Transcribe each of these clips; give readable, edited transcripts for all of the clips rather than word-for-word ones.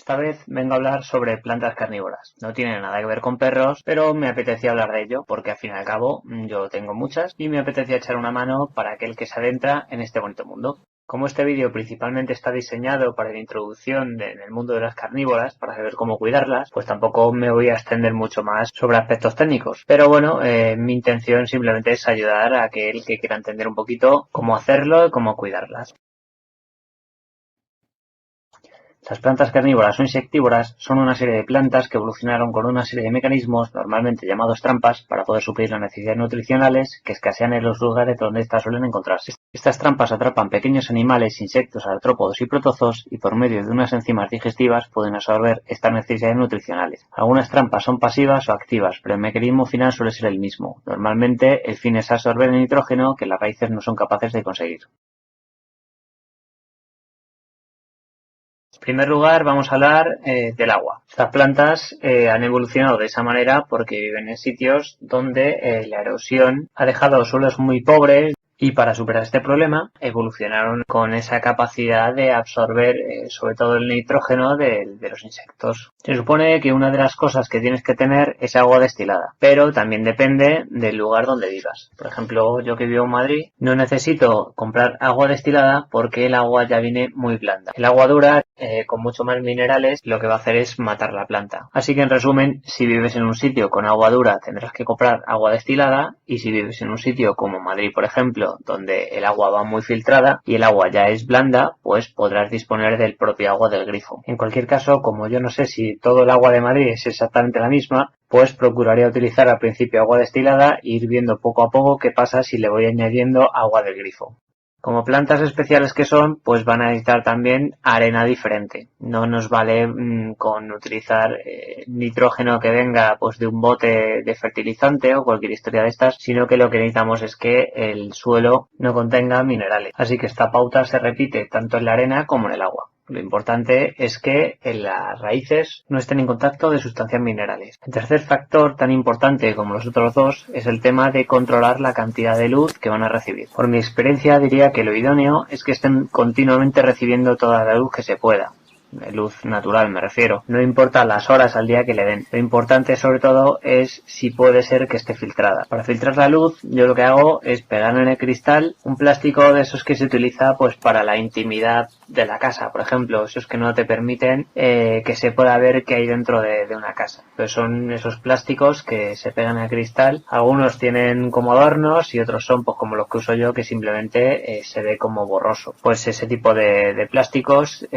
Esta vez vengo a hablar sobre plantas carnívoras. No tiene nada que ver con perros, pero me apetecía hablar de ello porque al fin y al cabo yo tengo muchas y me apetecía echar una mano para aquel que se adentra en este bonito mundo. Como este vídeo principalmente está diseñado para la introducción en el mundo de las carnívoras, para saber cómo cuidarlas, pues tampoco me voy a extender mucho más sobre aspectos técnicos. Pero bueno, mi intención simplemente es ayudar a aquel que quiera entender un poquito cómo hacerlo y cómo cuidarlas. Las plantas carnívoras o insectívoras son una serie de plantas que evolucionaron con una serie de mecanismos, normalmente llamados trampas, para poder suplir las necesidades nutricionales que escasean en los lugares donde éstas suelen encontrarse. Estas trampas atrapan pequeños animales, insectos, artrópodos y protozoos y por medio de unas enzimas digestivas pueden absorber estas necesidades nutricionales. Algunas trampas son pasivas o activas, pero el mecanismo final suele ser el mismo. Normalmente el fin es absorber el nitrógeno que las raíces no son capaces de conseguir. En primer lugar vamos a hablar del agua. Estas plantas han evolucionado de esa manera porque viven en sitios donde la erosión ha dejado suelos muy pobres y para superar este problema evolucionaron con esa capacidad de absorber sobre todo el nitrógeno de los insectos. Se supone que una de las cosas que tienes que tener es agua destilada, pero también depende del lugar donde vivas. Por ejemplo, yo que vivo en Madrid no necesito comprar agua destilada porque el agua ya viene muy blanda. El agua dura con mucho más minerales lo que va a hacer es matar la planta. Así que en resumen, si vives en un sitio con agua dura tendrás que comprar agua destilada y si vives en un sitio como Madrid, por ejemplo, donde el agua va muy filtrada y el agua ya es blanda, pues podrás disponer del propio agua del grifo. En cualquier caso, como yo no sé si todo el agua de Madrid es exactamente la misma, pues procuraría utilizar al principio agua destilada e ir viendo poco a poco qué pasa si le voy añadiendo agua del grifo. Como plantas especiales que son, pues van a necesitar también arena diferente. No nos vale con utilizar nitrógeno que venga pues de un bote de fertilizante o cualquier historia de estas, sino que lo que necesitamos es que el suelo no contenga minerales. Así que esta pauta se repite tanto en la arena como en el agua. Lo importante es que en las raíces no estén en contacto de sustancias minerales. El tercer factor tan importante como los otros dos es el tema de controlar la cantidad de luz que van a recibir. Por mi experiencia diría que lo idóneo es que estén continuamente recibiendo toda la luz que se pueda. Luz natural me refiero. No importa las horas al día que le den. Lo importante sobre todo es si puede ser que esté filtrada. Para filtrar la luz yo lo que hago es pegar en el cristal un plástico de esos que se utiliza pues para la intimidad de la casa. Por ejemplo, esos que no te permiten que se pueda ver qué hay dentro de una casa. Pues son esos plásticos que se pegan al cristal. Algunos tienen como adornos y otros son pues como los que uso yo que simplemente se ve como borroso. Pues ese tipo de plásticos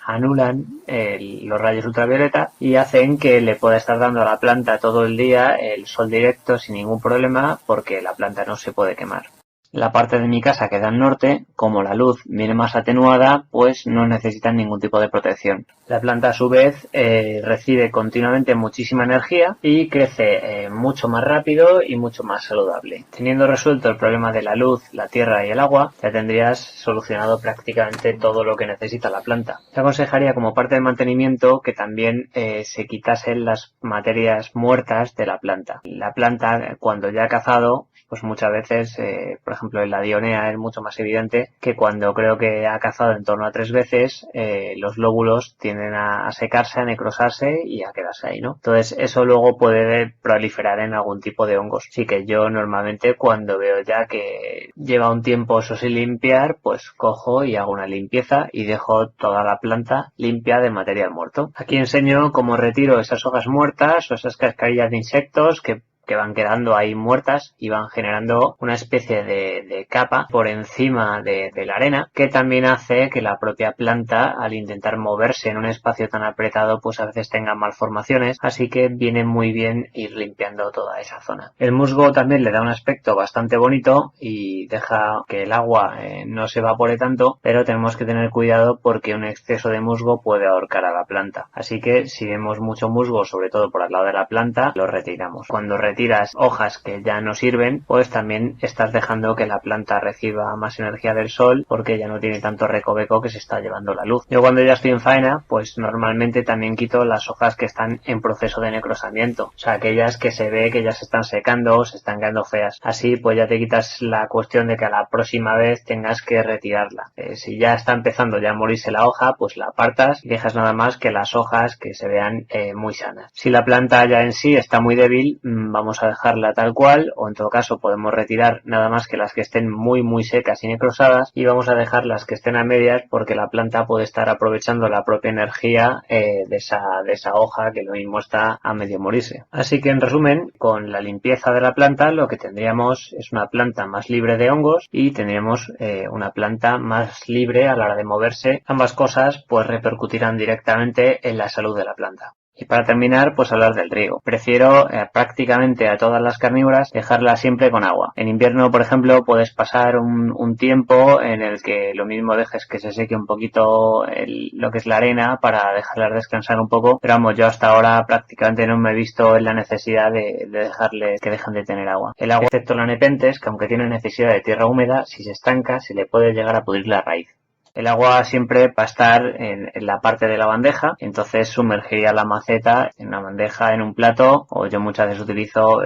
anulan los rayos ultravioleta y hacen que le pueda estar dando a la planta todo el día el sol directo sin ningún problema porque la planta no se puede quemar. La parte de mi casa que da al norte, como la luz viene más atenuada, pues no necesitan ningún tipo de protección. La planta a su vez recibe continuamente muchísima energía y crece mucho más rápido y mucho más saludable. Teniendo resuelto el problema de la luz, la tierra y el agua, ya tendrías solucionado prácticamente todo lo que necesita la planta. Te aconsejaría como parte del mantenimiento que también se quitasen las materias muertas de la planta. La planta cuando ya ha cazado, pues muchas veces, por ejemplo en la dionea es mucho más evidente que cuando creo que ha cazado en torno a 3 veces, los lóbulos tienden a secarse, a necrosarse y a quedarse ahí, ¿no? Entonces eso luego puede proliferar en algún tipo de hongos. Así que yo normalmente cuando veo ya que lleva un tiempo eso sin limpiar, pues cojo y hago una limpieza y dejo toda la planta limpia de material muerto. Aquí enseño cómo retiro esas hojas muertas o esas cascarillas de insectos que van quedando ahí muertas y van generando una especie de capa por encima de la arena que también hace que la propia planta al intentar moverse en un espacio tan apretado pues a veces tenga malformaciones, así que viene muy bien ir limpiando toda esa zona. El musgo también le da un aspecto bastante bonito y deja que el agua no se evapore tanto, pero tenemos que tener cuidado porque un exceso de musgo puede ahorcar a la planta, así que si vemos mucho musgo sobre todo por al lado de la planta lo retiramos. Cuando retiras hojas que ya no sirven, pues también estás dejando que la planta reciba más energía del sol porque ya no tiene tanto recoveco que se está llevando la luz. Yo cuando ya estoy en faena, pues normalmente también quito las hojas que están en proceso de necrosamiento, o sea, aquellas que se ve que ya se están secando o se están quedando feas. Así pues ya te quitas la cuestión de que a la próxima vez tengas que retirarla. Si ya está empezando ya a morirse la hoja, pues la apartas y dejas nada más que las hojas que se vean muy sanas. Si la planta ya en sí está muy débil, vamos a dejarla tal cual, o en todo caso podemos retirar nada más que las que estén muy secas y necrosadas, y vamos a dejar las que estén a medias porque la planta puede estar aprovechando la propia energía de esa hoja que lo mismo está a medio morirse. Así que en resumen, con la limpieza de la planta lo que tendríamos es una planta más libre de hongos y tendríamos una planta más libre a la hora de moverse. Ambas cosas pues repercutirán directamente en la salud de la planta. Y para terminar, pues hablar del riego. Prefiero prácticamente a todas las carnívoras dejarlas siempre con agua. En invierno, por ejemplo, puedes pasar un tiempo en el que lo mismo dejes que se seque un poquito lo que es la arena para dejarlas descansar un poco. Pero vamos, yo hasta ahora prácticamente no me he visto en la necesidad de dejarles que dejen de tener agua. El agua, excepto la nepenthes, que aunque tiene necesidad de tierra húmeda, si se estanca se le puede llegar a pudrir la raíz. El agua siempre va a estar en la parte de la bandeja, entonces sumergiría la maceta en una bandeja, en un plato, o yo muchas veces utilizo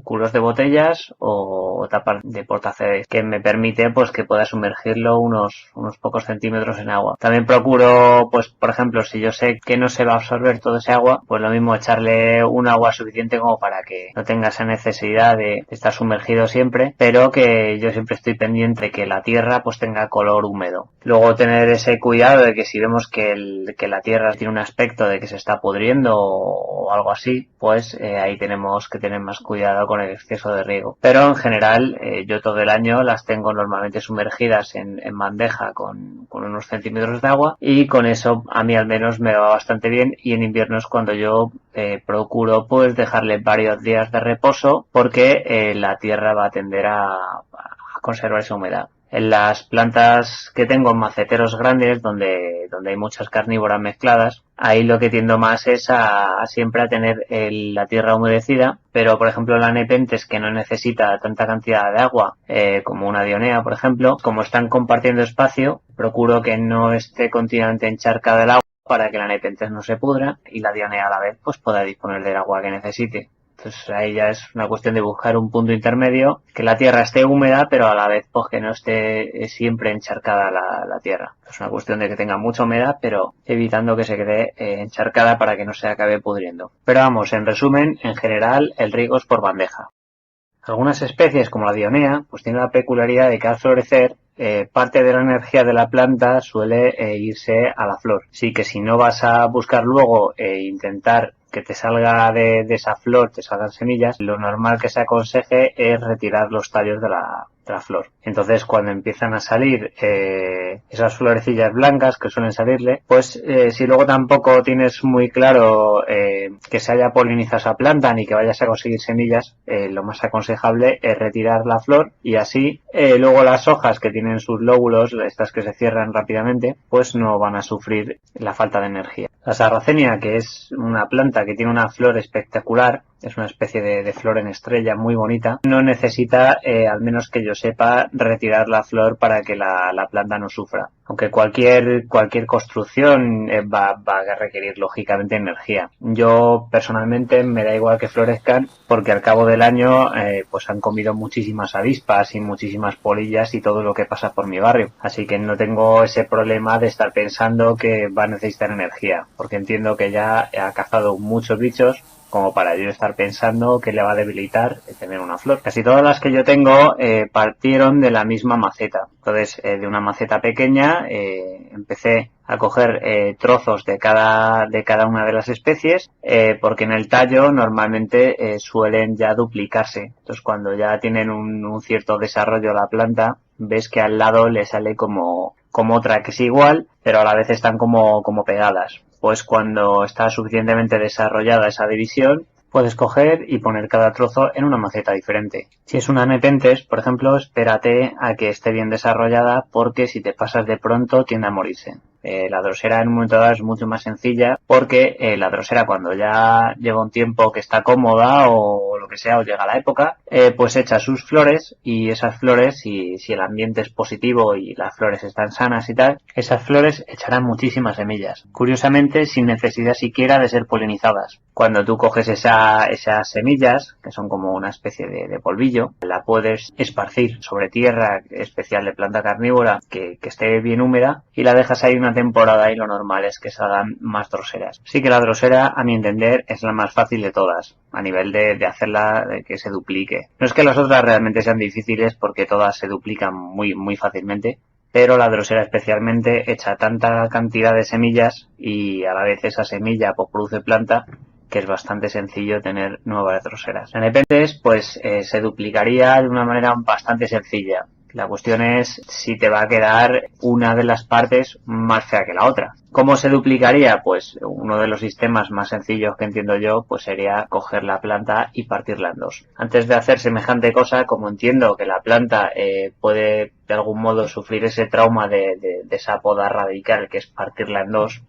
culos de botellas o tapas de portacedes, que me permite pues que pueda sumergirlo unos pocos centímetros en agua. También procuro, pues por ejemplo, si yo sé que no se va a absorber todo ese agua, pues lo mismo echarle un agua suficiente como para que no tenga esa necesidad de estar sumergido siempre, pero que yo siempre estoy pendiente de que la tierra pues tenga color húmedo. Luego tener ese cuidado de que si vemos que la tierra tiene un aspecto de que se está pudriendo o algo así, pues ahí tenemos que tener más cuidado con el exceso de riego. Pero en general yo todo el año las tengo normalmente sumergidas en bandeja con unos centímetros de agua, y con eso a mí al menos me va bastante bien, y en invierno es cuando yo procuro pues dejarle varios días de reposo porque la tierra va a tender a conservar esa humedad. En las plantas que tengo en maceteros grandes, donde hay muchas carnívoras mezcladas, ahí lo que tiendo más es a siempre a tener la tierra humedecida, pero por ejemplo la nepenthes, que no necesita tanta cantidad de agua como una dionea, por ejemplo, como están compartiendo espacio, procuro que no esté continuamente encharcada el agua para que la nepenthes no se pudra y la dionea a la vez pues pueda disponer del agua que necesite. Entonces ahí ya es una cuestión de buscar un punto intermedio, que la tierra esté húmeda, pero a la vez pues que no esté siempre encharcada la tierra. Es una cuestión de que tenga mucha humedad, pero evitando que se quede encharcada para que no se acabe pudriendo. Pero vamos, en resumen, en general el riego es por bandeja. Algunas especies, como la dionea, pues tienen la peculiaridad de que al florecer parte de la energía de la planta suele irse a la flor. Así que si no vas a buscar luego intentar que te salga de esa flor, te salgan semillas, lo normal que se aconseje es retirar los tallos de la flor. Entonces cuando empiezan a salir esas florecillas blancas que suelen salirle, pues si luego tampoco tienes muy claro que se haya polinizado esa planta ni que vayas a conseguir semillas, lo más aconsejable es retirar la flor, y así luego las hojas que tienen sus lóbulos, estas que se cierran rápidamente, pues no van a sufrir la falta de energía. La sarracenia, que es una planta que tiene una flor espectacular, es una especie de flor en estrella muy bonita, no necesita, al menos que yo sepa, retirar la flor para que la planta no sufra. Aunque cualquier construcción va a requerir lógicamente energía. Yo personalmente me da igual que florezcan, porque al cabo del año pues han comido muchísimas avispas y muchísimas polillas y todo lo que pasa por mi barrio. Así que no tengo ese problema de estar pensando que va a necesitar energía, porque entiendo que ya ha cazado muchos bichos como para yo estar pensando que le va a debilitar tener una flor. Casi todas las que yo tengo partieron de la misma maceta. Entonces, de una maceta pequeña empecé a coger trozos de cada una de las especies, porque en el tallo normalmente suelen ya duplicarse. Entonces, cuando ya tienen un cierto desarrollo la planta, ves que al lado le sale como otra que es igual, pero a la vez están como pegadas. Pues cuando está suficientemente desarrollada esa división, puedes coger y poner cada trozo en una maceta diferente. Si es una nepenthes, por ejemplo, espérate a que esté bien desarrollada, porque si te pasas de pronto tiende a morirse. La drosera en un momento dado es mucho más sencilla, porque la drosera cuando ya lleva un tiempo que está cómoda o lo lo que sea, o llega la época, pues echa sus flores, y esas flores, si el ambiente es positivo y las flores están sanas y tal, esas flores echarán muchísimas semillas. Curiosamente, sin necesidad siquiera de ser polinizadas. Cuando tú coges esas semillas, que son como una especie de polvillo, la puedes esparcir sobre tierra especial de planta carnívora que esté bien húmeda, y la dejas ahí una temporada, y lo normal es que salgan más droseras. Sí que la drosera, a mi entender, es la más fácil de todas, a nivel de hacerla de que se duplique. No es que las otras realmente sean difíciles, porque todas se duplican muy fácilmente, pero la drosera especialmente echa tanta cantidad de semillas, y a la vez esa semilla pues produce planta, que es bastante sencillo tener nuevas droseras. La Nepenthes pues se duplicaría de una manera bastante sencilla. La cuestión es si te va a quedar una de las partes más fea que la otra. ¿Cómo se duplicaría? Pues uno de los sistemas más sencillos que entiendo yo pues sería coger la planta y partirla en dos. Antes de hacer semejante cosa, como entiendo que la planta puede de algún modo sufrir ese trauma de esa poda radical, que es partirla en dos,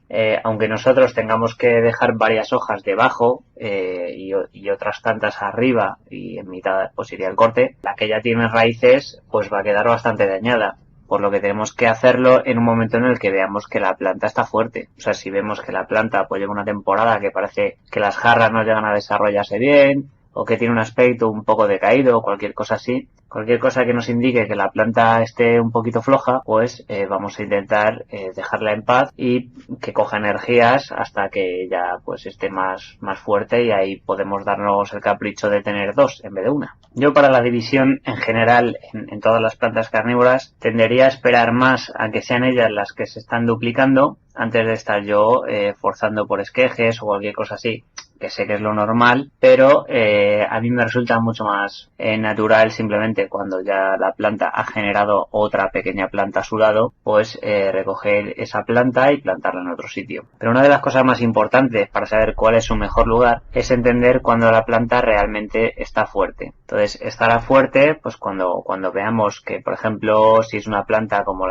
aunque nosotros tengamos que dejar varias hojas debajo y otras tantas arriba, y en mitad pues iría el corte, la que ya tiene raíces pues va a quedar bastante dañada. Por lo que tenemos que hacerlo en un momento en el que veamos que la planta está fuerte. O sea, si vemos que la planta pues lleva una temporada que parece que las jarras no llegan a desarrollarse bien, o que tiene un aspecto un poco decaído, o cualquier cosa así, cualquier cosa que nos indique que la planta esté un poquito floja, pues vamos a intentar dejarla en paz y que coja energías hasta que ya pues esté más fuerte, y ahí podemos darnos el capricho de tener dos en vez de una. Yo, para la división en general en todas las plantas carnívoras, tendería a esperar más a que sean ellas las que se están duplicando, antes de estar yo forzando por esquejes o cualquier cosa así, que sé que es lo normal, pero a mí me resulta mucho más natural simplemente cuando ya la planta ha generado otra pequeña planta a su lado, pues recoger esa planta y plantarla en otro sitio. Pero una de las cosas más importantes para saber cuál es su mejor lugar es entender cuando la planta realmente está fuerte. Entonces, estará fuerte pues cuando veamos que, por ejemplo, si es una planta como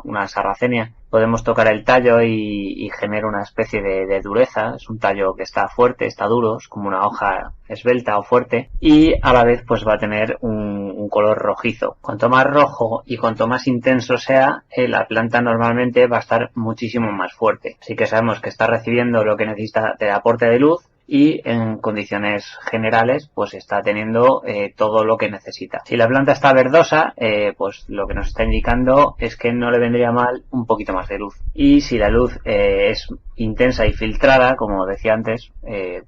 una sarracenia, podemos tocar el tallo y genera una especie de dureza. Es un tallo que está fuerte, está duro, es como una hoja esbelta o fuerte, y a la vez pues va a tener un color rojizo. Cuanto más rojo y cuanto más intenso sea, la planta normalmente va a estar muchísimo más fuerte. Así que sabemos que está recibiendo lo que necesita de aporte de luz, y en condiciones generales pues está teniendo todo lo que necesita. Si la planta está verdosa, pues lo que nos está indicando es que no le vendría mal un poquito más de luz. Y si la luz es intensa y filtrada, como decía antes,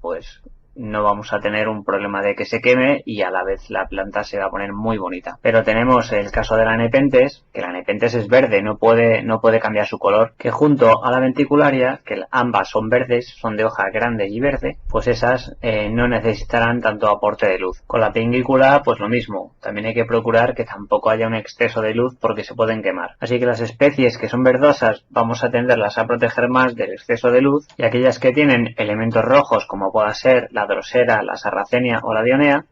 pues no vamos a tener un problema de que se queme, y a la vez la planta se va a poner muy bonita. Pero tenemos el caso de la Nepenthes, que la Nepenthes es verde, no puede cambiar su color, que junto a la ventricularia, que ambas son verdes, son de hoja grande y verde, pues esas no necesitarán tanto aporte de luz. Con la pingícula pues lo mismo, también hay que procurar que tampoco haya un exceso de luz, porque se pueden quemar. Así que las especies que son verdosas vamos a tenderlas a proteger más del exceso de luz, y aquellas que tienen elementos rojos, como pueda ser la drosera, la sarracenia o la dionea,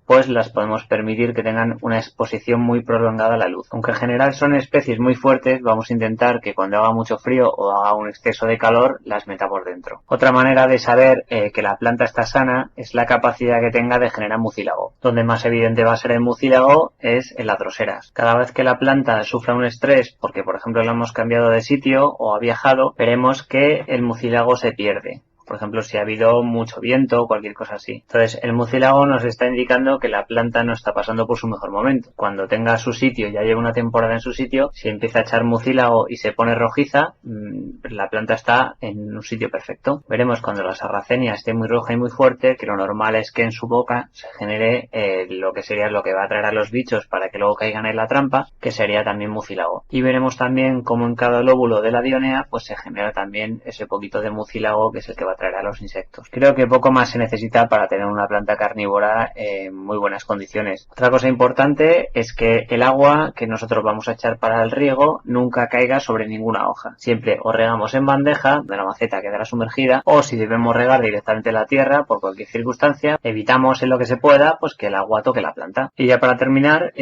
pues las podemos permitir que tengan una exposición muy prolongada a la luz. Aunque en general son especies muy fuertes, vamos a intentar que cuando haga mucho frío o haga un exceso de calor, las metamos dentro. Otra manera de saber que la planta está sana es la capacidad que tenga de generar mucílago. Donde más evidente va a ser el mucílago es en las droseras. Cada vez que la planta sufra un estrés, porque por ejemplo la hemos cambiado de sitio o ha viajado, veremos que el mucílago se pierde. Por ejemplo, si ha habido mucho viento o cualquier cosa así. Entonces, el mucílago nos está indicando que la planta no está pasando por su mejor momento. Cuando tenga su sitio, ya lleva una temporada en su sitio, si empieza a echar mucílago y se pone rojiza, la planta está en un sitio perfecto. Veremos cuando la sarracenia esté muy roja y muy fuerte, que lo normal es que en su boca se genere lo que sería lo que va a atraer a los bichos para que luego caigan en la trampa, que sería también mucílago. Y veremos también cómo en cada lóbulo de la dionea pues se genera también ese poquito de mucílago, que es el que va a atraer a los insectos. Creo que poco más se necesita para tener una planta carnívora en muy buenas condiciones. Otra cosa importante es que el agua que nosotros vamos a echar para el riego nunca caiga sobre ninguna hoja. Siempre o regamos en bandeja, donde la maceta quedará sumergida, o si debemos regar directamente la tierra por cualquier circunstancia, evitamos en lo que se pueda pues que el agua toque la planta. Y ya para terminar,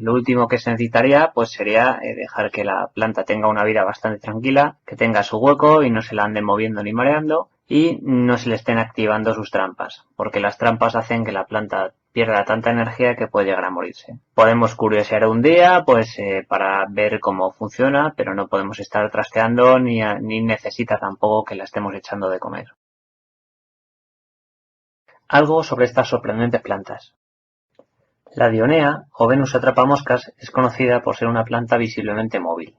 lo último que se necesitaría pues sería dejar que la planta tenga una vida bastante tranquila, que tenga su hueco y no se la ande moviendo ni mareando, y no se le estén activando sus trampas, porque las trampas hacen que la planta pierda tanta energía que puede llegar a morirse. Podemos curiosear un día pues para ver cómo funciona, pero no podemos estar trasteando ni necesita tampoco que la estemos echando de comer. Algo sobre estas sorprendentes plantas. La Dionea, o Venus atrapamoscas, es conocida por ser una planta visiblemente móvil.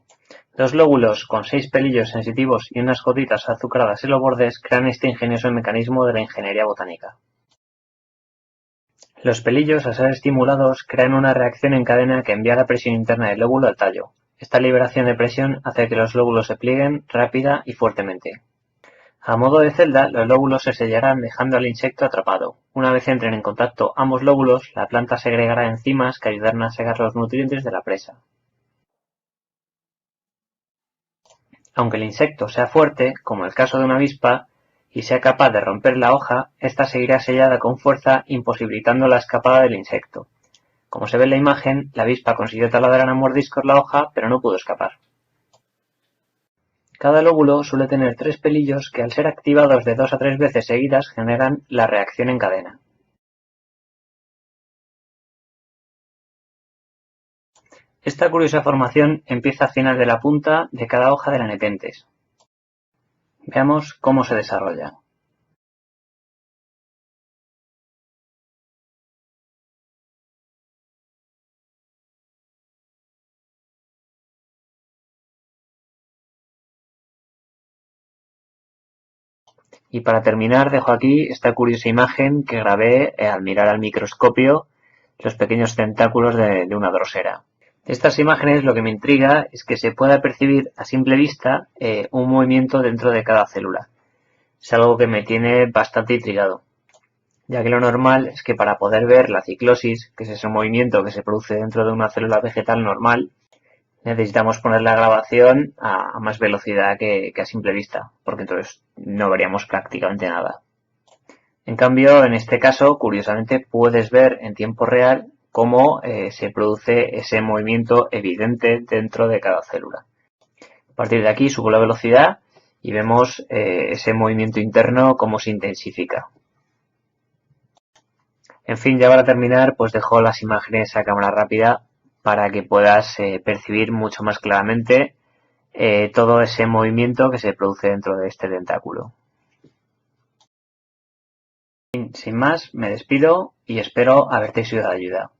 Dos lóbulos con 6 pelillos sensitivos y unas gotitas azucaradas en los bordes crean este ingenioso mecanismo de la ingeniería botánica. Los pelillos, al ser estimulados, crean una reacción en cadena que envía la presión interna del lóbulo al tallo. Esta liberación de presión hace que los lóbulos se plieguen rápida y fuertemente. A modo de celda, los lóbulos se sellarán dejando al insecto atrapado. Una vez entren en contacto ambos lóbulos, la planta segregará enzimas que ayudarán a secar los nutrientes de la presa. Aunque el insecto sea fuerte, como el caso de una avispa, y sea capaz de romper la hoja, ésta seguirá sellada con fuerza, imposibilitando la escapada del insecto. Como se ve en la imagen, la avispa consiguió taladrar a mordiscos la hoja, pero no pudo escapar. Cada lóbulo suele tener 3 pelillos que, al ser activados de 2 a 3 veces seguidas, generan la reacción en cadena. Esta curiosa formación empieza al final de la punta de cada hoja de la nepenthes. Veamos cómo se desarrolla. Y para terminar dejo aquí esta curiosa imagen que grabé al mirar al microscopio los pequeños tentáculos de una drosera. De estas imágenes lo que me intriga es que se pueda percibir a simple vista un movimiento dentro de cada célula. Es algo que me tiene bastante intrigado, ya que lo normal es que para poder ver la ciclosis, que es ese movimiento que se produce dentro de una célula vegetal normal, necesitamos poner la grabación a más velocidad que a simple vista, porque entonces no veríamos prácticamente nada. En cambio, en este caso, curiosamente, puedes ver en tiempo real cómo se produce ese movimiento evidente dentro de cada célula. A partir de aquí subo la velocidad y vemos ese movimiento interno cómo se intensifica. En fin, ya para terminar, pues dejo las imágenes a cámara rápida para que puedas percibir mucho más claramente todo ese movimiento que se produce dentro de este tentáculo. Sin más, me despido y espero haberte sido de ayuda.